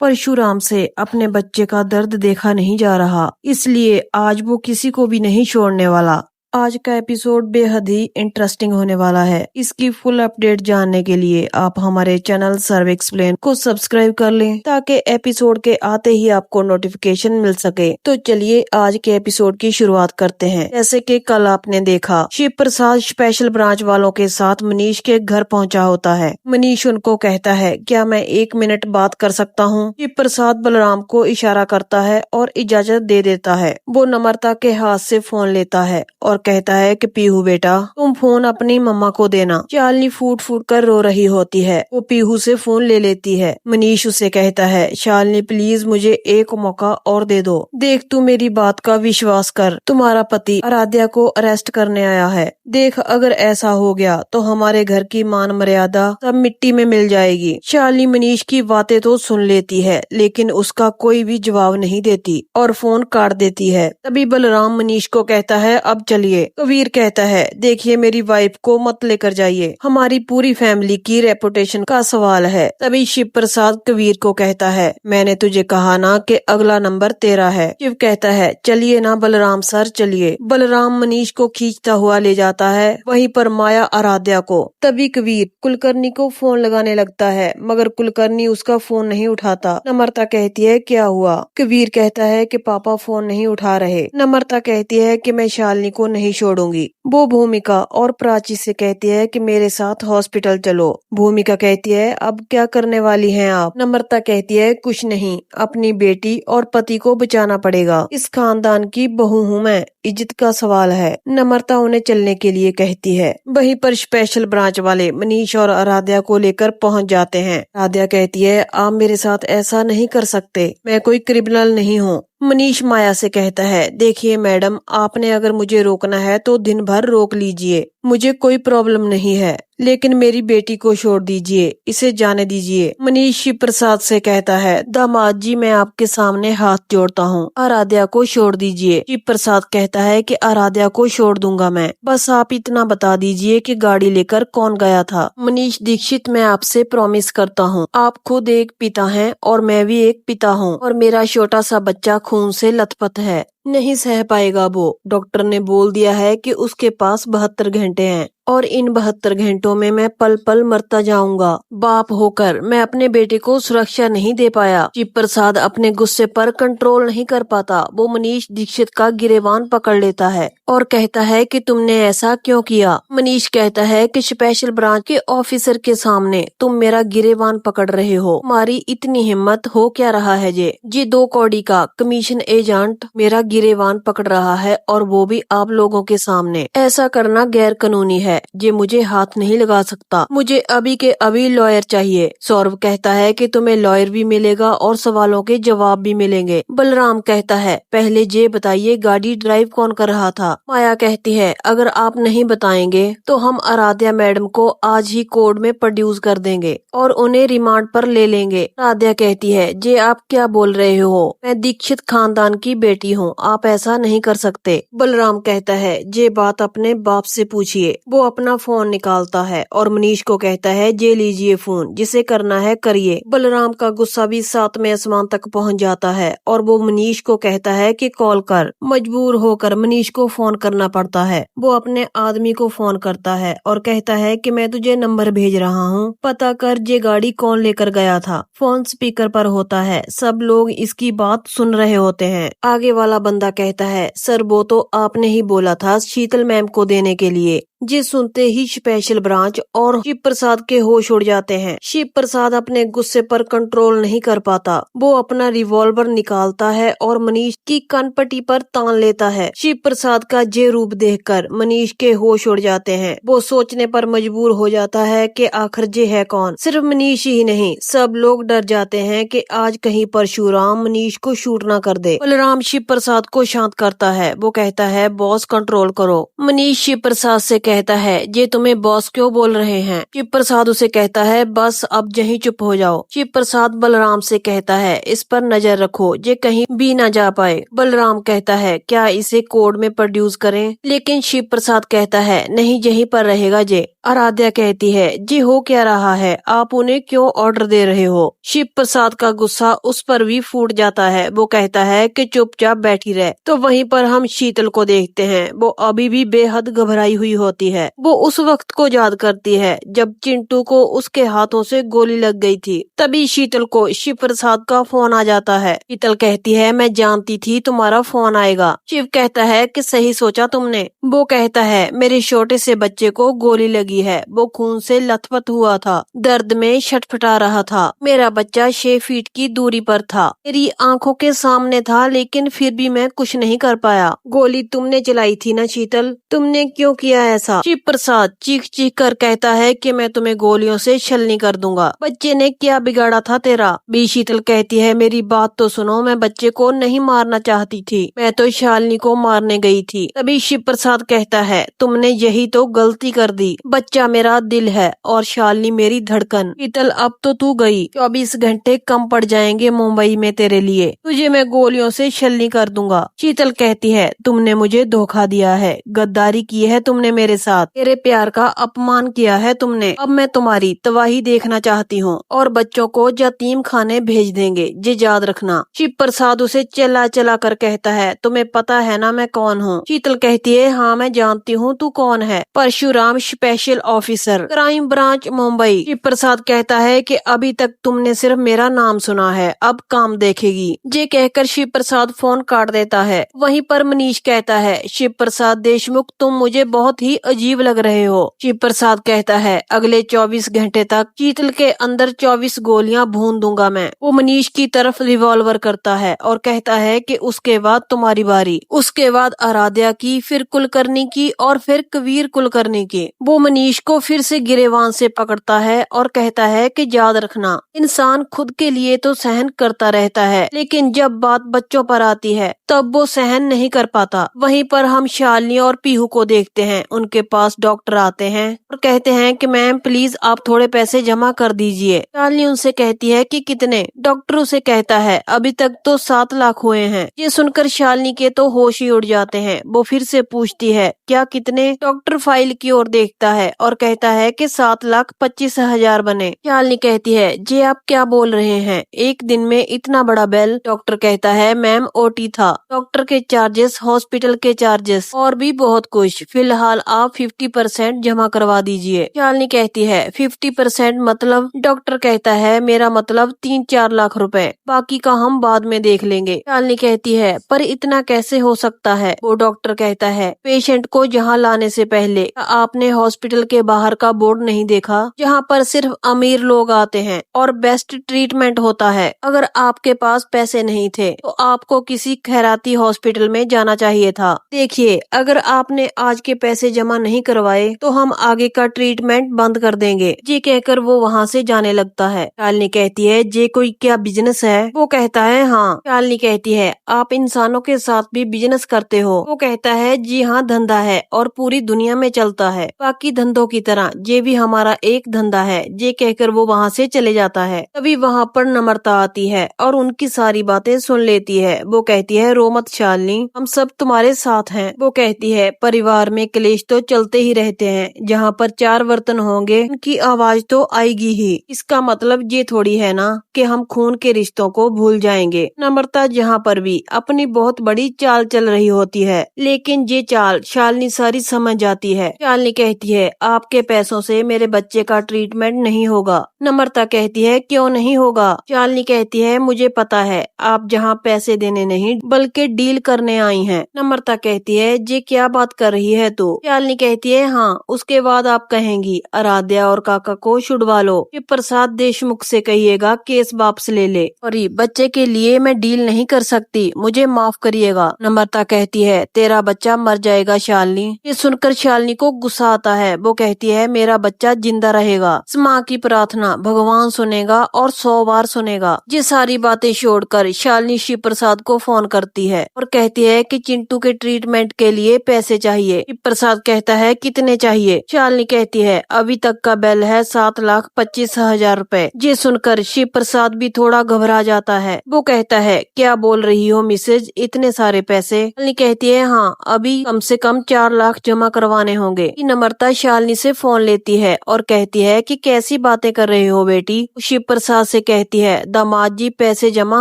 परशुराम से अपने बच्चे का दर्द देखा नहीं जा रहा, इसलिए आज वो किसी को भी नहीं छोड़ने वाला। आज का एपिसोड बेहद ही इंटरेस्टिंग होने वाला है। इसकी फुल अपडेट जानने के लिए आप हमारे चैनल सर्व एक्सप्लेन को सब्सक्राइब कर लें ताकि एपिसोड के आते ही आपको नोटिफिकेशन मिल सके। तो चलिए आज के एपिसोड की शुरुआत करते हैं। जैसे कि कल आपने देखा, शिव प्रसाद स्पेशल ब्रांच वालों के साथ मनीष के घर पहुंचा होता है। मनीष उनको कहता है, क्या मैं 1 मिनट बात कर सकता हूँ? शिव प्रसाद बलराम को इशारा करता है और इजाजत दे देता है। वो नम्रता के हाथ से फोन लेता है और कहता है कि पीहू बेटा, तुम फोन अपनी मम्मा को देना। शालिनी फूट फूट कर रो रही होती है। वो पीहू से फोन ले लेती है। मनीष उसे कहता है, शालिनी प्लीज मुझे एक मौका और दे दो। देख, तू मेरी बात का विश्वास कर। तुम्हारा पति आराध्या को अरेस्ट करने आया है। देख, अगर ऐसा हो गया तो हमारे घर की मान मर्यादा सब मिट्टी में मिल जाएगी। शालिनी मनीष की बातें तो सुन लेती है, लेकिन उसका कोई भी जवाब नहीं देती और फोन काट देती है। तभी बलराम मनीष को कहता है, अब चलिए। कबीर कहता है, देखिए मेरी वाइफ को मत लेकर जाइए, हमारी पूरी फैमिली की रेपुटेशन का सवाल है। तभी शिव प्रसाद कबीर को कहता है, मैंने तुझे कहा ना कि अगला नंबर तेरा है। शिव कहता है, चलिए ना बलराम सर, चलिए। बलराम मनीष को खींचता हुआ ले जाता है, वहीं पर माया आराध्या को। तभी कबीर कुलकर्णी को फोन लगाने लगता है, मगर कुलकर्णी उसका फोन नहीं उठाता। नम्रता कहती है, क्या हुआ? कबीर कहता है कि पापा फोन नहीं उठा रहे। नम्रता कहती है कि मैं शालिनी को नहीं छोड़ूंगी। वो भूमिका और प्राची से कहती है कि मेरे साथ हॉस्पिटल चलो। भूमिका कहती है, अब क्या करने वाली हैं आप? नम्रता कहती है, कुछ नहीं, अपनी बेटी और पति को बचाना पड़ेगा। इस खानदान की बहू हूँ मैं, इज्जत का सवाल है। नम्रता उन्हें चलने के लिए कहती है। वहीं पर स्पेशल ब्रांच वाले मनीष और आराध्या को लेकर पहुंच जाते हैं। आराध्या कहती है, आप मेरे साथ ऐसा नहीं कर सकते, मैं कोई क्रिमिनल नहीं हूँ। मनीष माया से कहता है, देखिए मैडम, आपने अगर मुझे रोकना है तो दिन भर रोक लीजिए, मुझे कोई प्रॉब्लम नहीं है, लेकिन मेरी बेटी को छोड़ दीजिए, इसे जाने दीजिए। मनीष शिव प्रसाद से कहता है, दामाद जी मैं आपके सामने हाथ जोड़ता हूँ, आराध्या को छोड़ दीजिए। शिव प्रसाद कहता है कि आराध्या को छोड़ दूंगा मैं, बस आप इतना बता दीजिए कि गाड़ी लेकर कौन गया था। मनीष दीक्षित, मैं आपसे प्रॉमिस करता हूँ, आप खुद एक पिता हैं और मैं भी एक पिता हूँ, और मेरा छोटा सा बच्चा खून से लथपथ है, नहीं सह पाएगा वो। डॉक्टर ने बोल दिया है कि उसके पास 72 घंटे हैं और इन 72 घंटों में मैं पल पल मरता जाऊंगा। बाप होकर मैं अपने बेटे को सुरक्षा नहीं दे पाया। शिव प्रसाद अपने गुस्से पर कंट्रोल नहीं कर पाता। वो मनीष दीक्षित का गिरेबान पकड़ लेता है और कहता है कि तुमने ऐसा क्यों किया? मनीष कहता है कि स्पेशल ब्रांच के ऑफिसर के सामने तुम मेरा गिरेबान पकड़ रहे हो, तुम्हारी इतनी हिम्मत हो क्या रहा है? जी 2 कौड़ी का कमीशन एजेंट मेरा गिरेबान पकड़ रहा है और वो भी आप लोगों के सामने। ऐसा करना गैर कानूनी है, ये मुझे हाथ नहीं लगा सकता, मुझे अभी के अभी लॉयर चाहिए। सौरभ कहता है कि तुम्हें लॉयर भी मिलेगा और सवालों के जवाब भी मिलेंगे। बलराम कहता है, पहले ये बताइए गाड़ी ड्राइव कौन कर रहा था? माया कहती है, अगर आप नहीं बताएंगे तो हम आराध्या मैडम को आज ही कोर्ट में प्रोड्यूस कर देंगे और उन्हें रिमांड पर ले लेंगे। आराध्या कहती है, जे आप क्या बोल रहे हो? मैं दीक्षित खानदान की बेटी हूँ, आप ऐसा नहीं कर सकते। बलराम कहता है, ये बात अपने बाप से पूछिए। वो अपना फोन निकालता है और मनीष को कहता है, ये लीजिए फोन, जिसे करना है करिए। बलराम का गुस्सा भी 7वें आसमान तक पहुंच जाता है और वो मनीष को कहता है कि कॉल कर। मजबूर होकर मनीष को फोन करना पड़ता है। वो अपने आदमी को फोन करता है और कहता है कि मैं तुझे नंबर भेज रहा हूँ, पता कर ये गाड़ी कौन लेकर गया था। फोन स्पीकर पर होता है, सब लोग इसकी बात सुन रहे होते हैं। आगे वाला बंदा कहता है, सर वो तो आपने ही बोला था शीतल मैम को देने के लिए। जी सुनते ही स्पेशल ब्रांच और शिव प्रसाद के होश उड़ जाते हैं। शिव प्रसाद अपने गुस्से पर कंट्रोल नहीं कर पाता। वो अपना रिवॉल्वर निकालता है और मनीष की कनपट्टी पर तान लेता है। शिव प्रसाद का ये रूप देखकर मनीष के होश उड़ जाते हैं। वो सोचने पर मजबूर हो जाता है कि आखिर ये है कौन। सिर्फ मनीष ही नहीं, सब लोग डर जाते हैं कि आज कहीं परशुराम मनीष को शूट ना कर दे। बलराम शिव प्रसाद को शांत करता है। वो कहता है, बॉस कंट्रोल करो। मनीष शिव प्रसाद से कहता है, ये तुम्हें बॉस क्यों बोल रहे हैं? शिव प्रसाद उसे कहता है, बस अब यहीं चुप हो जाओ। शिव प्रसाद बलराम से कहता है, इस पर नजर रखो, ये कहीं भी न जा पाए। बलराम कहता है, क्या इसे कोर्ट में प्रोड्यूस करें? लेकिन शिव प्रसाद कहता है, नहीं, यहीं पर रहेगा ये। आराध्या कहती है, जी हो क्या रहा है, आप उन्हें क्यों ऑर्डर दे रहे हो। शिव प्रसाद का गुस्सा उस पर भी फूट जाता है। वो कहता है कि चुपचाप बैठी रहे। तो वहीं पर हम शीतल को देखते हैं। वो अभी भी बेहद घबराई हुई होती है। वो उस वक्त को याद करती है जब चिंटू को उसके हाथों से गोली लग गई थी। तभी शीतल को शिव प्रसाद का फोन आ जाता है। शीतल कहती है, मैं जानती थी तुम्हारा फोन आएगा। शिव कहता है कि सही सोचा तुमने। वो कहता है, मेरे छोटे से बच्चे को गोली लगी है। वो खून से लथपथ हुआ था, दर्द में छटपटा रहा था। मेरा बच्चा 6 फीट की दूरी पर था, मेरी आंखों के सामने था, लेकिन फिर भी मैं कुछ नहीं कर पाया। गोली तुमने चलाई थी ना शीतल, तुमने क्यों किया ऐसा। शिव प्रसाद चीख चीख कर कहता है कि मैं तुम्हें गोलियों से छलनी कर दूंगा। बच्चे ने क्या बिगाड़ा था तेरा। बी शीतल कहती है, मेरी बात तो सुनो, मैं बच्चे को नहीं मारना चाहती थी, मैं तो शालिनी को मारने गई थी। तभी शिव प्रसाद कहता है, तुमने यही तो गलती कर दी। बच्चा मेरा दिल है और शालिनी मेरी धड़कन। शीतल अब तो तू गई, 24 घंटे कम पड़ जाएंगे मुंबई में तेरे लिए। तुझे मैं गोलियों से छलनी कर दूंगा। शीतल कहती है, तुमने मुझे धोखा दिया है, गद्दारी की है तुमने मेरे साथ, तेरे प्यार का अपमान किया है तुमने। अब मैं तुम्हारी तबाही देखना चाहती हूँ और बच्चों को यतीम खाने भेज देंगे, ये याद रखना। शिव प्रसाद उसे चला चला कर कहता है, तुम्हें पता है ना मैं कौन हूँ। शीतल कहती है, हाँ मैं जानती हूँ तू कौन है, Parashuram special officer, crime branch Mumbai. Shiv Prasad कहता है कि अभी तक तुमने सिर्फ मेरा नाम सुना है, अब काम देखेगी। ये कहकर शिव प्रसाद फोन काट देता है। वहीं पर मनीष कहता है, शिव प्रसाद देशमुख तुम मुझे बहुत ही अजीब लग रहे हो। शिव प्रसाद कहता है, अगले 24 घंटे तक शीतल के अंदर 24 गोलियां भून दूंगा मैं। वो मनीष की तरफ रिवॉल्वर करता है और कहता है कि उसके बाद तुम्हारी बारी। उसके बाद आराध्या की, फिर कुलकर्णी की और फिर कबीर कुलकर्णी की। वो मनीष को फिर से गिरेबान से पकड़ता है और कहता है कि याद रखना, इंसान खुद के लिए तो सहन करता रहता है, लेकिन जब बात बच्चों पर आती है तब वो सहन नहीं कर पाता। वहीं पर हम शालिनी और पीहू को देखते हैं। उनके पास डॉक्टर आते हैं और कहते हैं कि मैम प्लीज आप थोड़े पैसे जमा कर दीजिए। शालिनी उनसे कहती है कि कितने। डॉक्टर उसे कहता है, अभी तक तो 7 लाख हुए हैं। ये सुनकर शालिनी के तो होश ही उड़ जाते हैं। वो फिर से पूछती है, क्या कितने। डॉक्टर फाइल की ओर देखता है और कहता है कि 7,25,000 बने। शालिनी कहती है, जी आप क्या बोल रहे हैं, एक दिन में इतना बड़ा बिल। डॉक्टर कहता है, मैम ओटी था, डॉक्टर के चार्जेस, हॉस्पिटल के चार्जेस और भी बहुत कुछ। फिलहाल आप 50% जमा करवा दीजिए। शालिनी कहती है, 50% मतलब। डॉक्टर कहता है, मेरा मतलब 3-4 लाख रुपए, बाकी का हम बाद में देख लेंगे। शालिनी कहती है, पर इतना कैसे हो सकता है। वो डॉक्टर कहता है, पेशेंट को यहाँ लाने से पहले आपने हॉस्पिटल के बाहर का बोर्ड नहीं देखा, जहाँ पर सिर्फ अमीर लोग आते हैं और बेस्ट ट्रीटमेंट होता है। अगर आपके पास पैसे नहीं थे तो आपको किसी खैराती हॉस्पिटल में जाना चाहिए था। देखिए, अगर आपने आज के पैसे जमा नहीं करवाए तो हम आगे का ट्रीटमेंट बंद कर देंगे। ये कहकर वो वहाँ से जाने लगता है। शालिनी कहती है, ये कोई क्या बिजनेस है। वो कहता है, हाँ। शालिनी कहती है, आप इंसानों के साथ भी बिजनेस करते हो। वो कहता है, जी हाँ धंधा है और पूरी दुनिया में चलता है, बाकी धंधों की तरह ये भी हमारा एक धंधा है। ये कहकर वो वहाँ से चले जाता है। तभी वहाँ पर नम्रता आती है और उनकी सारी बातें सुन लेती है। वो कहती है, रो मत शालिनी, हम सब तुम्हारे साथ हैं। वो कहती है, परिवार में क्लेश तो चलते ही रहते हैं, जहाँ पर 4 बर्तन होंगे उनकी आवाज तो आएगी ही। इसका मतलब ये थोड़ी है ना कि हम खून के रिश्तों को भूल जाएंगे। नम्रता जहाँ पर भी अपनी बहुत बड़ी चाल चल रही होती है, लेकिन ये चाल शालिनी सारी समझ जाती है। शालिनी कहती है, आपके पैसों से मेरे बच्चे का ट्रीटमेंट नहीं होगा। नम्रता कहती है, क्यों नहीं होगा। शालिनी कहती है, मुझे पता है, आप जहाँ पैसे देने नहीं बल्कि डील करने आई हैं। नम्रता कहती है, ये क्या बात कर रही है तू। शालिनी कहती है, हाँ, उसके बाद आप कहेंगी आराध्या और काका को छुड़वा लो। शिव प्रसाद देशमुख से कहिएगा केस वापस ले ले, और बच्चे के लिए मैं डील नहीं कर सकती, मुझे माफ करिएगा। नम्रता कहती है, तेरा बच्चा मर जाएगा शालिनी। ये सुनकर शालिनी को गुस्सा आता है। वो कहती है, मेरा बच्चा जिंदा रहेगा, माँ की प्रार्थना भगवान सुनेगा और 100 बार सुनेगा। ये सारी बातें छोड़कर शालिनी शिव प्रसाद को फोन करती है और कहती है कि चिंटू के ट्रीटमेंट के लिए पैसे चाहिए। शिव प्रसाद कहता है, कितने चाहिए। शालिनी कहती है, अभी तक का बिल है 7,25,000 रुपए। ये सुनकर शिव प्रसाद भी थोड़ा घबरा जाता है। वो कहता है, क्या बोल रही हो मिसेज, इतने सारे पैसे। शालिनी कहती है, हाँ, अभी कम से कम 4 लाख जमा करवाने होंगे। नम्रता शालिनी से फोन लेती है और कहती है कि कैसी बातें कर रहे हो बेटी। शिव प्रसाद से कहती है दामाद जी पैसे जमा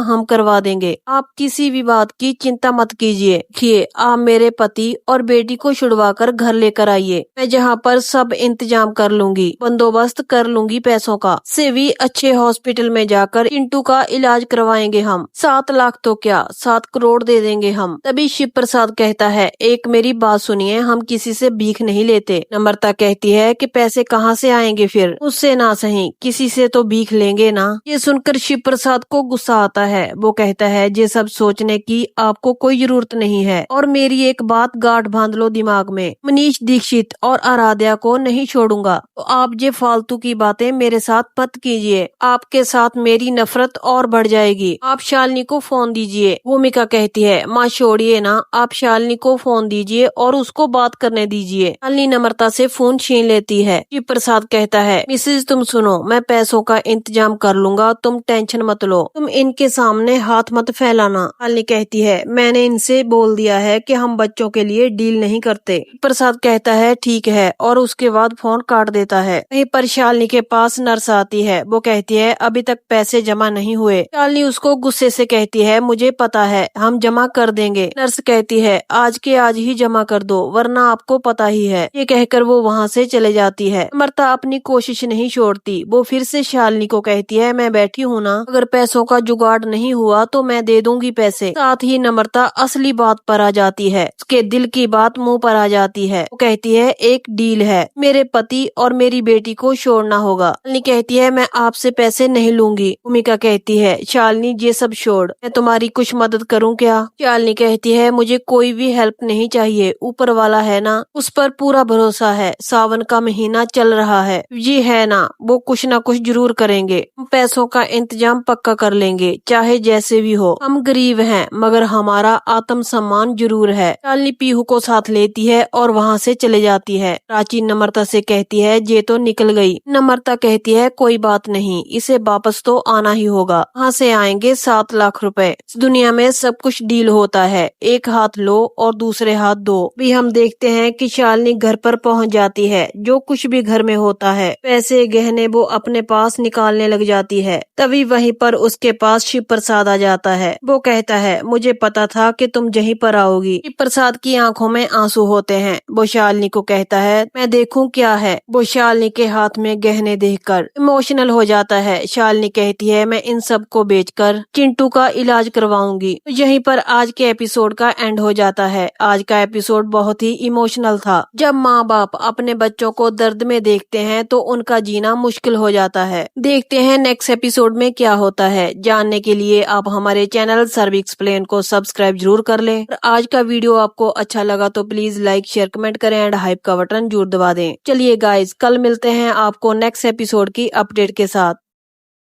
हम करवा देंगे, आप किसी भी बात की चिंता मत कीजिए। देखिए आप मेरे पति और बेटी को छुड़वा कर घर लेकर आइए, मैं जहाँ पर सब इंतजाम कर लूंगी, बंदोबस्त कर लूंगी पैसों का। से भी अच्छे हॉस्पिटल में जाकर चिंटू का इलाज करवाएंगे हम। 7 लाख तो क्या 7 करोड़ दे देंगे हम। तभी शिव प्रसाद कहता है एक मेरी बात सुनिए, हम किसी से भीख नहीं लेते। नम्रता कहती है कि पैसे कहाँ से आएंगे फिर, उससे ना सही किसी से तो भीख लेंगे ना। ये सुनकर शिव प्रसाद को गुस्सा आता है। वो कहता है ये सब सोचने की आपको कोई जरूरत नहीं है, और मेरी एक बात गांठ बांध लो दिमाग में, मनीष दीक्षित और आराध्या को नहीं छोड़ूंगा। तो आप ये फालतू की बातें मेरे साथ मत कीजिए, आपके साथ मेरी नफरत और बढ़ जाएगी। आप शालिनी को फोन दीजिए। भूमिका कहती है माँ छोड़िए ना, आप शालिनी को फोन दीजिए और उसको बात करने दीजिए। शालिनी नम्रता से फोन छीन लेती है। शिव प्रसाद कहता है मिसेज तुम सुनो, मैं पैसों का इंतजाम कर लूंगा, तुम टेंशन मत लो, तुम इनके सामने हाथ मत फैलाना। शालिनी कहती है मैंने इनसे बोल दिया है कि हम बच्चों के लिए डील नहीं करते। प्रसाद कहता है ठीक है, और उसके बाद फोन काट देता है। वहीं पर शालिनी के पास नर्स आती है। वो कहती है अभी तक पैसे जमा नहीं हुए। शालिनी उसको गुस्से से कहती है मुझे पता है हम जमा कर देंगे। नर्स कहती है आज के आज ही जमा कर दो, वरना आपको पता ही है। ये कहकर वो वहाँ से चले जाती है। नम्रता अपनी कोशिश नहीं छोड़ती। वो फिर से शालिनी को कहती है मैं बैठी हूँ ना, अगर पैसों का जुगाड़ नहीं हुआ तो मैं दे दूंगी पैसे। साथ ही नम्रता असली बात पर आ जाती है, उसके दिल की बात मुंह पर आ जाती है। वो कहती है एक डील है, मेरे पति और मेरी बेटी को छोड़ना होगा। शालिनी कहती है मैं आपसे पैसे नहीं लूंगी। भूमिका कहती है शालिनी ये सब छोड़, मैं तुम्हारी कुछ मदद करूँ क्या। शालिनी कहती है मुझे कोई भी हेल्प नहीं चाहिए, ऊपर वाला है ना, उस पर पूरा भरोसा है। सावन का महीना चल रहा है, ये है ना वो कुछ ना कुछ जरूर करेंगे। हम पैसों का इंतजाम पक्का कर लेंगे, चाहे जैसे भी हो। हम गरीब हैं मगर हमारा आत्म सम्मान जरूर है। शालिनी पीहू को साथ लेती है और वहाँ से चले जाती है। प्राची नम्रता से कहती है ये तो निकल गई। नम्रता कहती है कोई बात नहीं, इसे वापस तो आना ही होगा। वहाँ से आएंगे 7 लाख रुपए। इस दुनिया में सब कुछ डील होता है, एक हाथ लो और दूसरे हाथ दो। भी हम देखते हैं कि शालिनी घर पर पहुँच जाती है। जो कुछ भी घर में होता है पैसे गहने वो अपने पास निकालने लग जाती है। तभी वहीं पर उसके पास शिव प्रसाद आ जाता है। वो कहता है मुझे पता था कि तुम यहीं पर आओगी। शिव प्रसाद की आंखों में आंसू होते हैं। वो शालिनी को कहता है मैं देखूं क्या है। वो शालिनी के हाथ में गहने देखकर इमोशनल हो जाता है। शालिनी कहती है मैं इन सब को बेचकर चिंटू का इलाज करवाऊंगी। तो यहीं पर आज के एपिसोड का एंड हो जाता है। आज का एपिसोड बहुत ही इमोशनल था। जब माँ बाप अपने बच्चों को दर्द में देखते हैं तो उनका जीना मुश्किल हो जाता है। देखते हैं नेक्स्ट एपिसोड में क्या होता है। जानने के लिए आप हमारे चैनल सर्वी एक्सप्लेन को सब्सक्राइब जरूर कर लें। और आज का वीडियो आपको अच्छा लगा तो प्लीज लाइक शेयर कमेंट करें एंड हाइप का बटन जरूर दबा दें। चलिए गाइज कल मिलते हैं आपको नेक्स्ट एपिसोड की अपडेट के साथ।